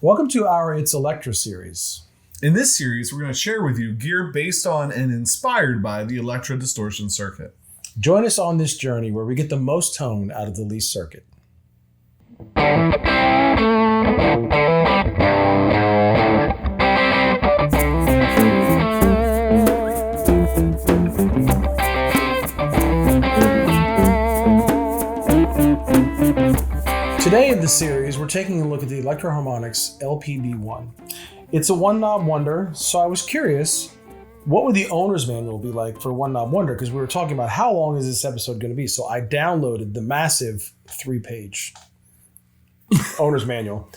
Welcome to our It's Electra series. In this series, we're going to share with you gear based on and inspired by the Electra Distortion circuit. Join us on this journey where we get the most tone out of the least circuit. Today in the series, we're taking a look at the Electro-Harmonix LPB-1. It's a one-knob wonder, so I was curious, what would the owner's manual be like for one-knob wonder? Because we were talking about how long is this episode going to be, so I downloaded the massive 3-page owner's manual.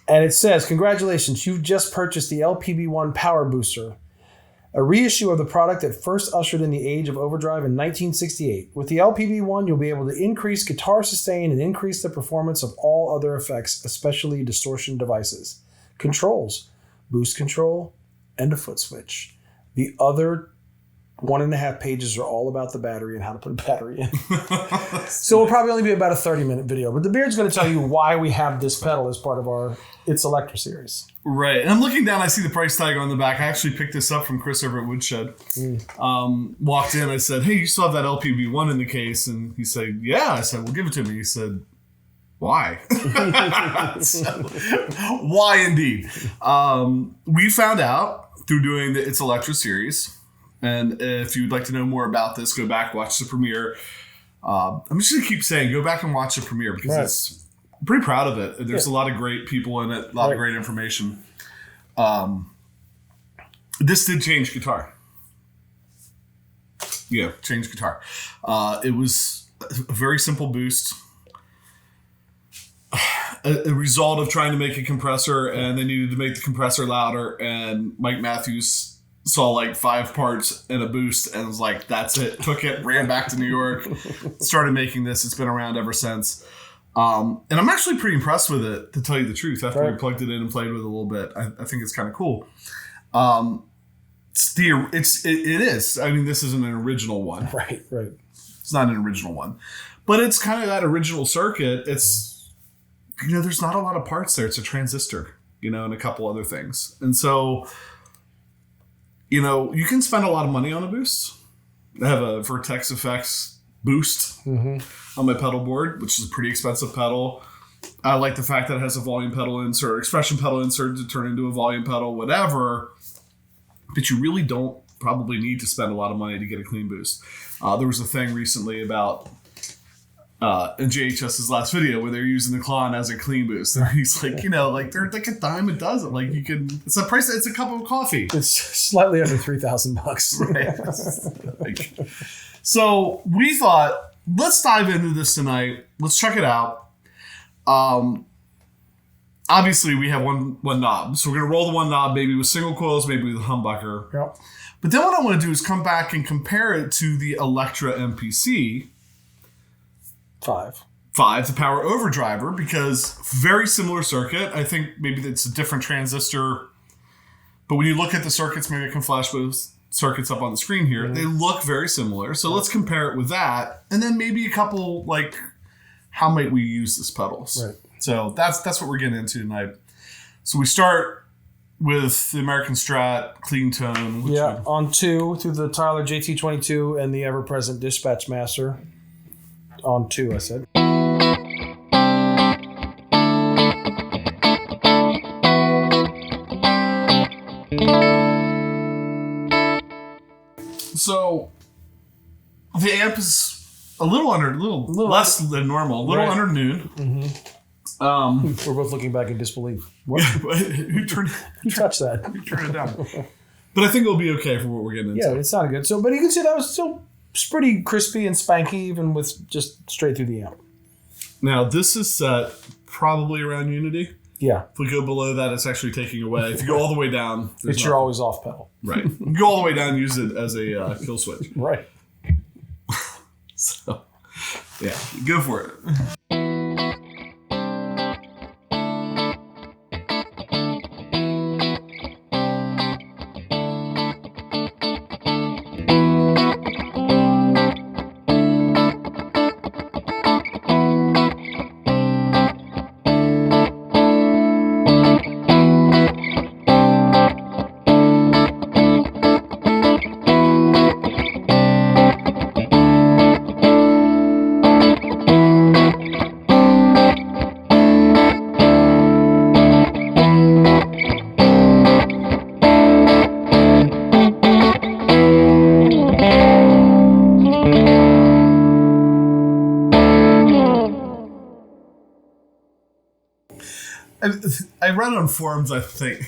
And it says, congratulations, you've just purchased the LPB-1 Power Booster, a reissue of the product that first ushered in the age of overdrive in 1968. With the LPB-1, you'll be able to increase guitar sustain and increase the performance of all other effects, especially distortion devices. Controls, boost control, and a foot switch. The other 1.5 pages are all about the battery and how to put a battery in. So it'll probably only be about a 30-minute video. But the Beard's going to tell you why we have this pedal as part of our It's Electra series. Right. And I'm looking down, I see the price tag on the back. I actually picked this up from Chris over at Woodshed. Walked in, I said, hey, you still have that LPB-1 in the case? And he said, yeah. I said, well, give it to me. He said, why? So, why indeed? We found out through doing the It's Electra series. And if you'd like to know more about this, go back, watch the premiere. I'm just going to keep saying, go back and watch the premiere because I'm pretty proud of it. There's a lot of great people in it, a lot of great information. This did change guitar. Yeah, change guitar. It was a very simple boost. A result of trying to make a compressor, and they needed to make the compressor louder, and Mike Matthews saw like 5 parts and a boost and was like, that's it. Took it, ran back to New York, started making this. It's been around ever since. And I'm actually pretty impressed with it, to tell you the truth, after we plugged it in and played with it a little bit. I think it's kind of cool. It is. I mean, this isn't an original one. Right. It's not an original one. But it's kind of that original circuit. It's, there's not a lot of parts there. It's a transistor, and a couple other things. And so, you can spend a lot of money on a boost. I have a Vertex Effects boost on my pedal board, which is a pretty expensive pedal. I like the fact that it has a volume pedal insert, expression pedal insert to turn into a volume pedal, whatever. But you really don't probably need to spend a lot of money to get a clean boost. There was a thing recently about in JHS's last video where they're using the Klon as a clean boost. And he's like, they're like a dime a dozen. Like it's a price. It's a cup of coffee. It's slightly under $3,000. Right. So we thought, let's dive into this tonight. Let's check it out. Obviously we have one knob. So we're going to roll the one knob, maybe with single coils, maybe with a humbucker. Yep. But then what I want to do is come back and compare it to the Electra MPC 5, the Power Overdriver, because very similar circuit. I think maybe it's a different transistor. But when you look at the circuits, maybe I can flash those circuits up on the screen here. They look very similar. So let's compare it with that. And then maybe a couple, how might we use this pedals? Right. So that's what we're getting into tonight. So we start with the American Strat Clean Tone. On 2 through the Tyler JT22 and the ever-present Dispatch Master. On 2, I said. So the amp is a little less than normal, a little under noon. We're both looking back in disbelief. What? Who touched that? Who turned it down? But I think it'll be okay for what we're getting into. Yeah, it sounded good. So, but you can see that was still pretty crispy and spanky, even with just straight through the amp. Now, this is set probably around unity. Yeah. If we go below that, it's actually taking away. If you go all the way down, it's your always off pedal. Right. You go all the way down, use it as a kill switch. Right. So, yeah, go for it. I read on forums, I think,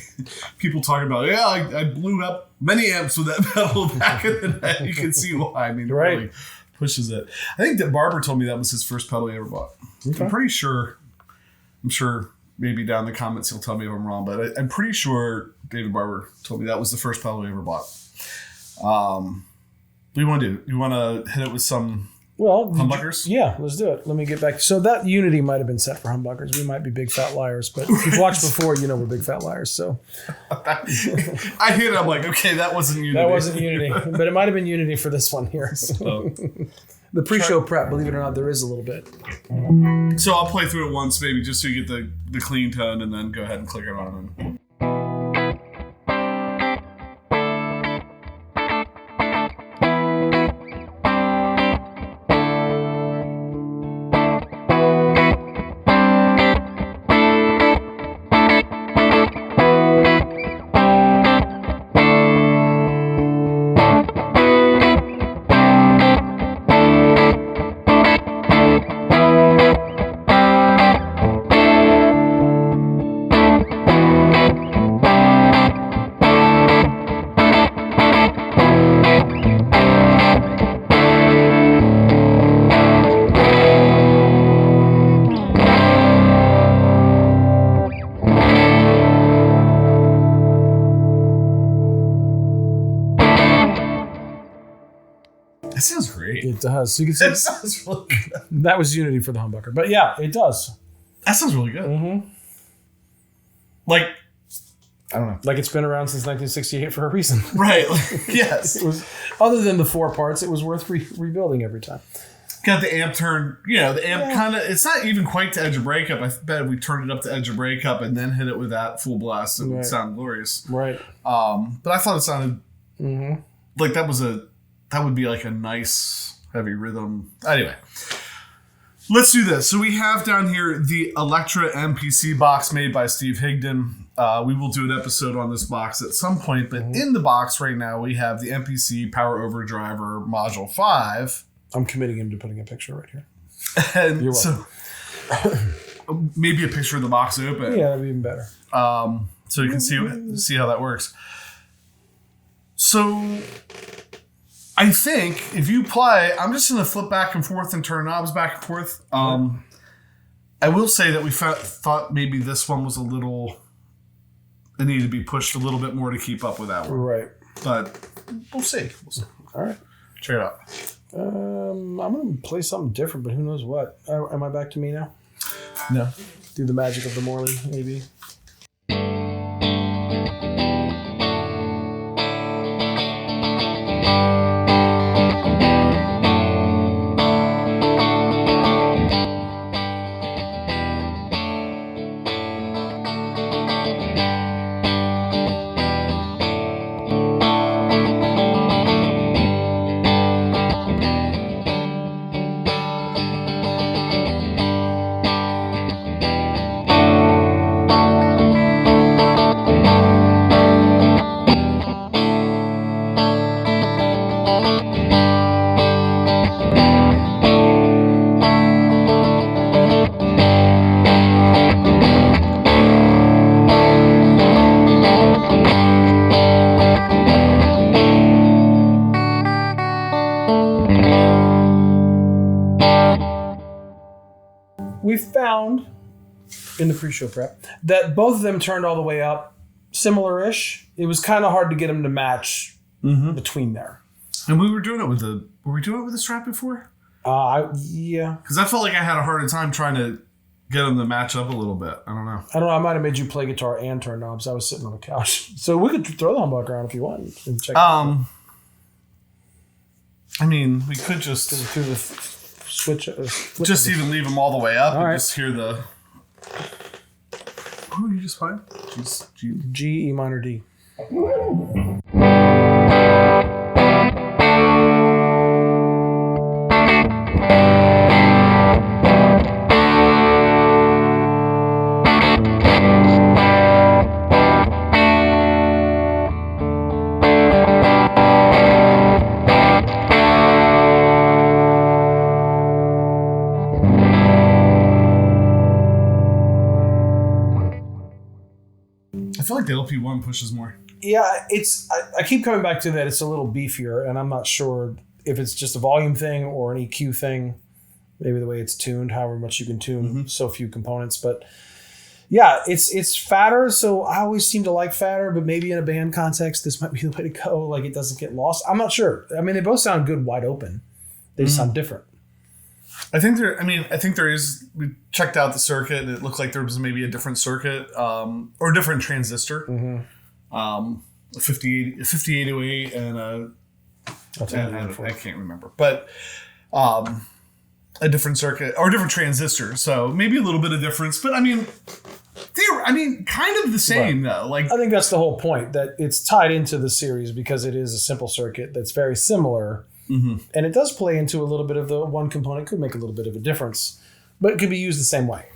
people talking about, I blew up many amps with that pedal back in the day. You can see why. I mean, it really pushes it. I think that Barber told me that was his first pedal he ever bought. Okay. I'm sure maybe down in the comments he'll tell me if I'm wrong, but I'm pretty sure David Barber told me that was the first pedal he ever bought. What do you want to do? You want to hit it with some humbuckers? Yeah, let's do it. Let me get back. So that Unity might have been set for humbuckers. We might be big fat liars, but if you've watched before, you know we're big fat liars. So I hit it. I'm like, okay, that wasn't Unity. That wasn't Unity, but it might have been Unity for this one here. So. The pre-show prep, believe it or not, there is a little bit. So I'll play through it once, maybe, just so you get the clean tone, and then go ahead and click it on. That sounds great. It does. So you can see it sounds really good. That was Unity for the humbucker. But yeah, it does. That sounds really good. Mm-hmm. Like, I don't know. Like it's been around since 1968 for a reason. Right. Yes. It was, other than the 4 parts, it was worth rebuilding every time. Got the amp turned, the amp kind of, it's not even quite to edge of breakup. I bet if we turned it up to edge of breakup and then hit it with that full blast, it would sound glorious. Right. But I thought it sounded like that would be like a nice heavy rhythm. Anyway, let's do this. So we have down here the Electra MPC box made by Steve Higdon. We will do an episode on this box at some point, but in the box right now we have the MPC Power Overdriver Module 5. I'm committing him to putting a picture right here. And you're welcome. So maybe a picture of the box open. Yeah, that'd be even better. So you can see how that works. So I think if you play, I'm just going to flip back and forth and turn knobs back and forth. I will say that we thought maybe this one was it needed to be pushed a little bit more to keep up with that one. Right. But we'll see. All right. Check it out. I'm going to play something different, but who knows what. Am I back to me now? No. Do the magic of the Morley, maybe. We found in the pre-show prep that both of them turned all the way up, similar-ish. It was kind of hard to get them to match between there. And we were doing it with the Strat before? Yeah. Because I felt like I had a harder time trying to get them to match up a little bit. I don't know. I might have made you play guitar and turn knobs. I was sitting on the couch. So we could throw the humbucker on if you want and check it out. I mean, we could just through the switch. Just even leave them all the way up all and right. just hear the. Oh, you just fine. G, E minor, D. feel like the LP1 pushes more. Yeah, I keep coming back to that. It's a little beefier, and I'm not sure if it's just a volume thing or an EQ thing. Maybe the way it's tuned, however much you can tune so few components. But yeah, it's fatter, so I always seem to like fatter, but maybe in a band context, this might be the way to go. Like, it doesn't get lost. I'm not sure. I mean, they both sound good wide open. They just sound different. I think there is. We checked out the circuit, and it looked like there was maybe a different circuit or a different transistor. A 5808 and I can't remember, but a different circuit or a different transistor. So maybe a little bit of difference, but I mean, kind of the same though. Like, I think that's the whole point, that it's tied into the series because it is a simple circuit that's very similar. And it does play into a little bit of the one component could make a little bit of a difference, but it could be used the same way.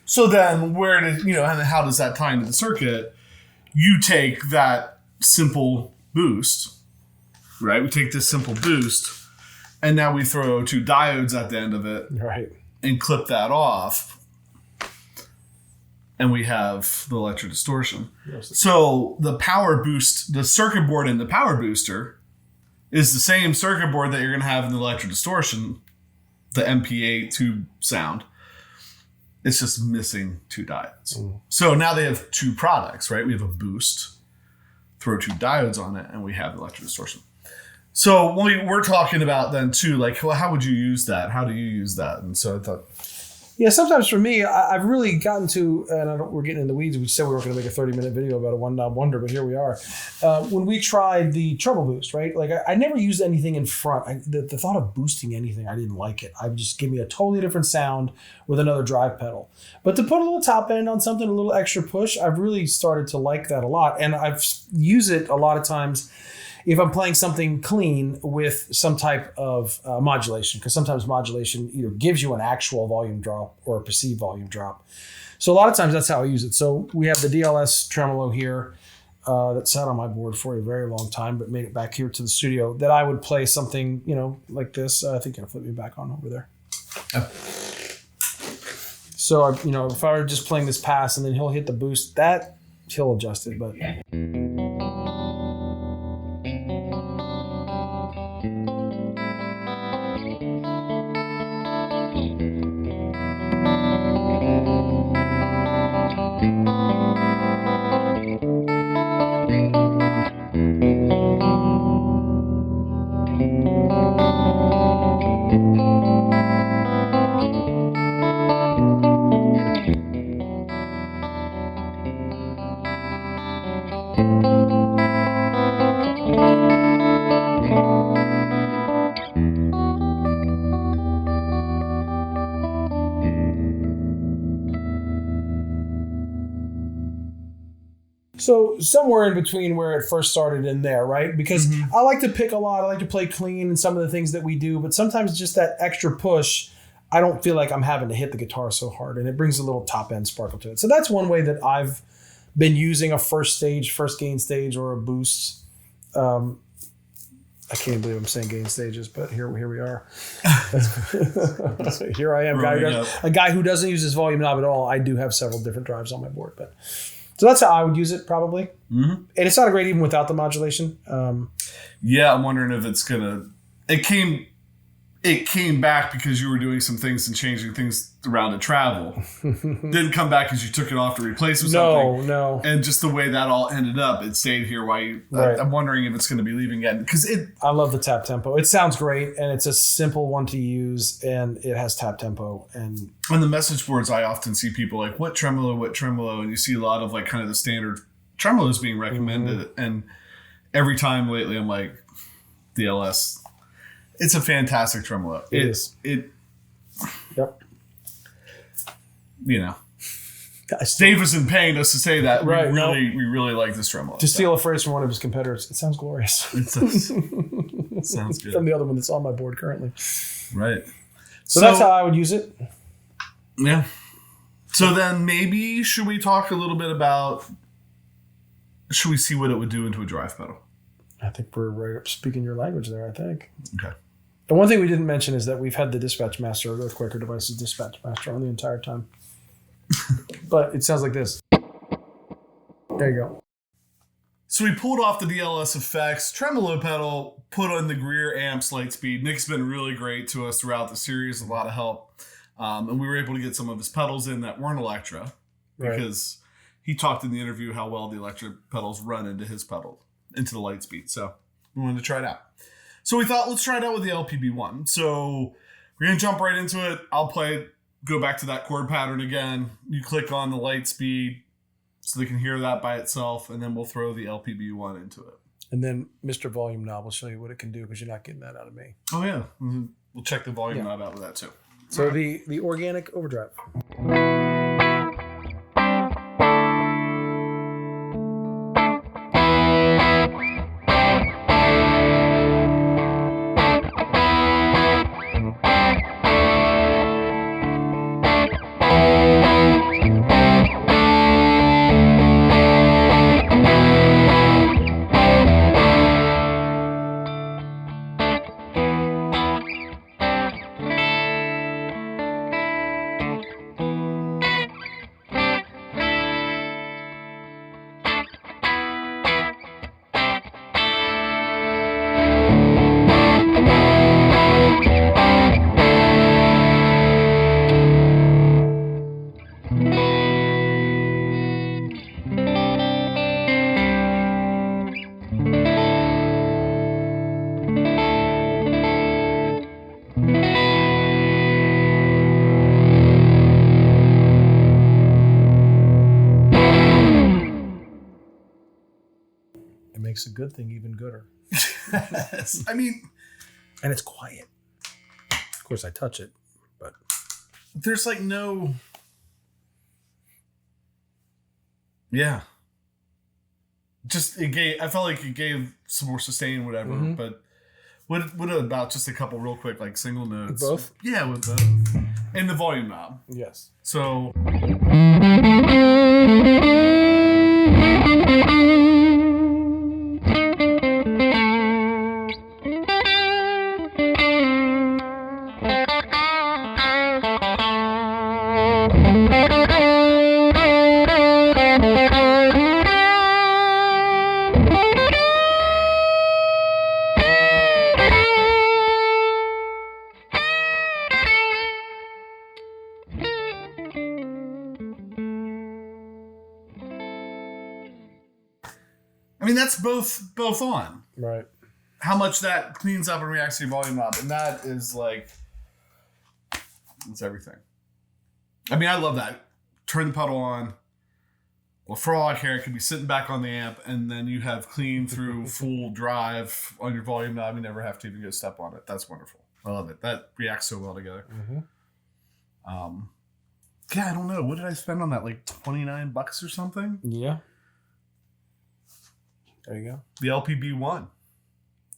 So then and how does that tie into the circuit? You take that simple boost, right? We take this simple boost, and now we throw 2 diodes at the end of it, right, and clip that off, and we have the Electra Distortion. So the power boost, the circuit board in the power booster is the same circuit board that you're going to have in the Electra Distortion, the MPA tube sound. It's just missing 2 diodes. So now they have 2 products, right? We have a boost, throw 2 diodes on it, and we have Electra Distortion. So we're talking about then too, like, well, how would you use that? How do you use that? And so I thought, yeah, sometimes for me, I've really gotten to, and we're getting in the weeds. We said we were going to make a 30-minute video about a one-knob wonder, but here we are. When we tried the treble boost, right? Like, I never used anything in front. The thought of boosting anything, I didn't like it. I just give me a totally different sound with another drive pedal. But to put a little top end on something, a little extra push, I've really started to like that a lot. And I've used it a lot of times if I'm playing something clean with some type of modulation, because sometimes modulation either gives you an actual volume drop or a perceived volume drop. So a lot of times that's how I use it. So we have the DLS Tremolo here that sat on my board for a very long time, but made it back here to the studio, that I would play something, like this. I think you'll flip me back on over there. Oh. So, if I were just playing this pass and then he'll hit the boost, that he'll adjust it, but... So somewhere in between where it first started and there, right? Because I like to pick a lot. I like to play clean in some of the things that we do, but sometimes just that extra push, I don't feel like I'm having to hit the guitar so hard, and it brings a little top end sparkle to it. So that's one way that I've been using a first gain stage or a boost. I can't believe I'm saying gain stages, but here we are. Here I am, a guy who doesn't use his volume knob at all. I do have several different drives on my board, but so that's how I would use it probably. And it's not great even without the modulation. Yeah, I'm wondering if it's gonna. It came back because you were doing some things and changing things around to travel. Didn't come back because you took it off to replace with something. No. And just the way that all ended up, it stayed here. I'm wondering if it's going to be leaving again because I love the tap tempo. It sounds great, and it's a simple one to use, and it has tap tempo. And on the message boards, I often see people like, what tremolo, and you see a lot of like kind of the standard tremolos being recommended. And every time lately, I'm like, DLS. It's a fantastic tremolo. It is. Yep. Dave was in paying us to say that. Right. We really like this tremolo. To steal a phrase from one of his competitors, it sounds glorious. It sounds good. From the other one that's on my board currently. Right. So that's how I would use it. Yeah. So then maybe should we talk a little bit about, should we see what it would do into a drive pedal? I think we're right up speaking your language there, I think. Okay. The one thing we didn't mention is that we've had the Dispatch Master, Earthquaker Devices Dispatch Master on the entire time. But it sounds like this. There you go. So we pulled off the DLS effects, tremolo pedal, put on the Greer amps Lightspeed. Nick's been really great to us throughout the series, a lot of help. And we were able to get some of his pedals in that weren't Electra because he talked in the interview how well the Electra pedals run into his pedal, into the Lightspeed. So we wanted to try it out. So we thought, let's try it out with the LPB-1. So we're going to jump right into it. I'll play, go back to that chord pattern again. You click on the Lightspeed so they can hear that by itself, and then we'll throw the LPB-1 into it. And then Mr. Volume Knob will show you what it can do because you're not getting that out of me. Oh, yeah. Mm-hmm. We'll check the volume knob out with that, too. So the organic overdrive. Makes a good thing even gooder. Yes. I mean, and it's quiet. Of course, I touch it, but there's like no. Yeah. Just it gave. I felt like it gave some more sustain, whatever. Mm-hmm. But what about just a couple real quick, like single notes? With both? Yeah, with both. And the volume knob. Yes. So. I mean, that's both on. Right. How much that cleans up and reacts to your volume knob. And that is like, it's everything. I mean, I love that. Turn the pedal on. Well, for all I care, it could be sitting back on the amp, and then you have clean through full drive on your volume knob. You never have to even go step on it. That's wonderful. I love it. That reacts so well together. Mm-hmm. Yeah, I don't know. What did I spend on that? Like $29 or something? Yeah. There you go. The LPB-1.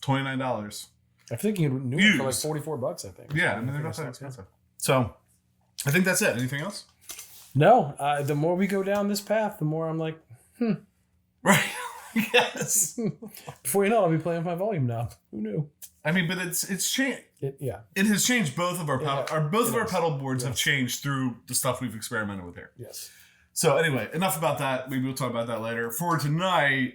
$29. I think you knew it for like $44, I think. Yeah, I mean, they're not that expensive. So, I think that's it. Anything else? No. The more we go down this path, the more I'm like, Right. Yes. Before you know it, I'll be playing with my volume knob. Who knew? I mean, but it's changed. Yeah. It has changed. Both of our our pedal boards have Yes. changed through the stuff we've experimented with here. Yes. So anyway, enough about that. Maybe we'll talk about that later. For tonight,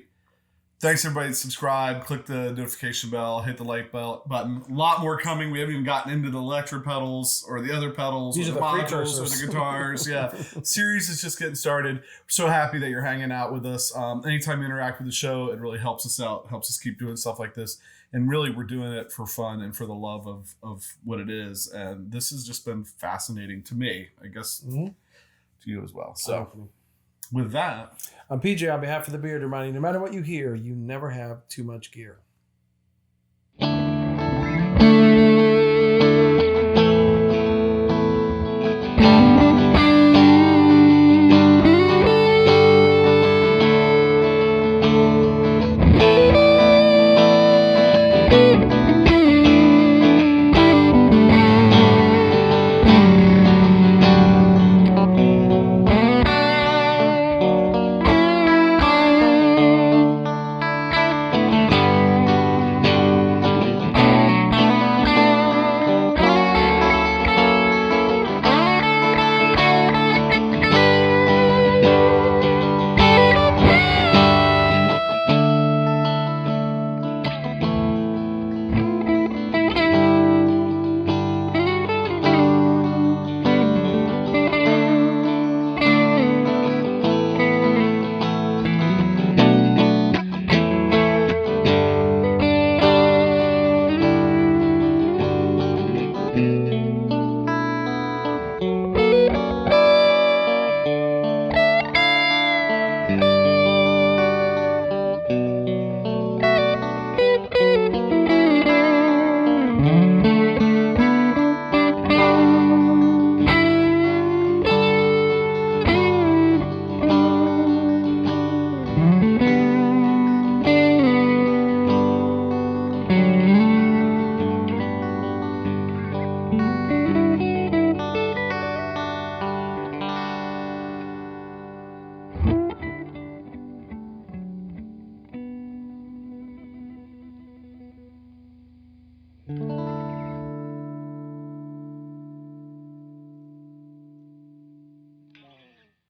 thanks everybody that subscribe. Click the notification bell. Hit the like button. A lot more coming. We haven't even gotten into the Electra pedals or the other pedals. These or are the the modules precursors. or the guitars. Yeah. Series is just getting started. We're so happy that you're hanging out with us. Anytime you interact with the show, it really helps us out. Helps us keep doing stuff like this. And really, we're doing it for fun and for the love of what it is. And this has just been fascinating to me. I guess to you as well. So with that, I'm PJ on behalf of the Beard, reminding you, no matter what you hear, you never have too much gear.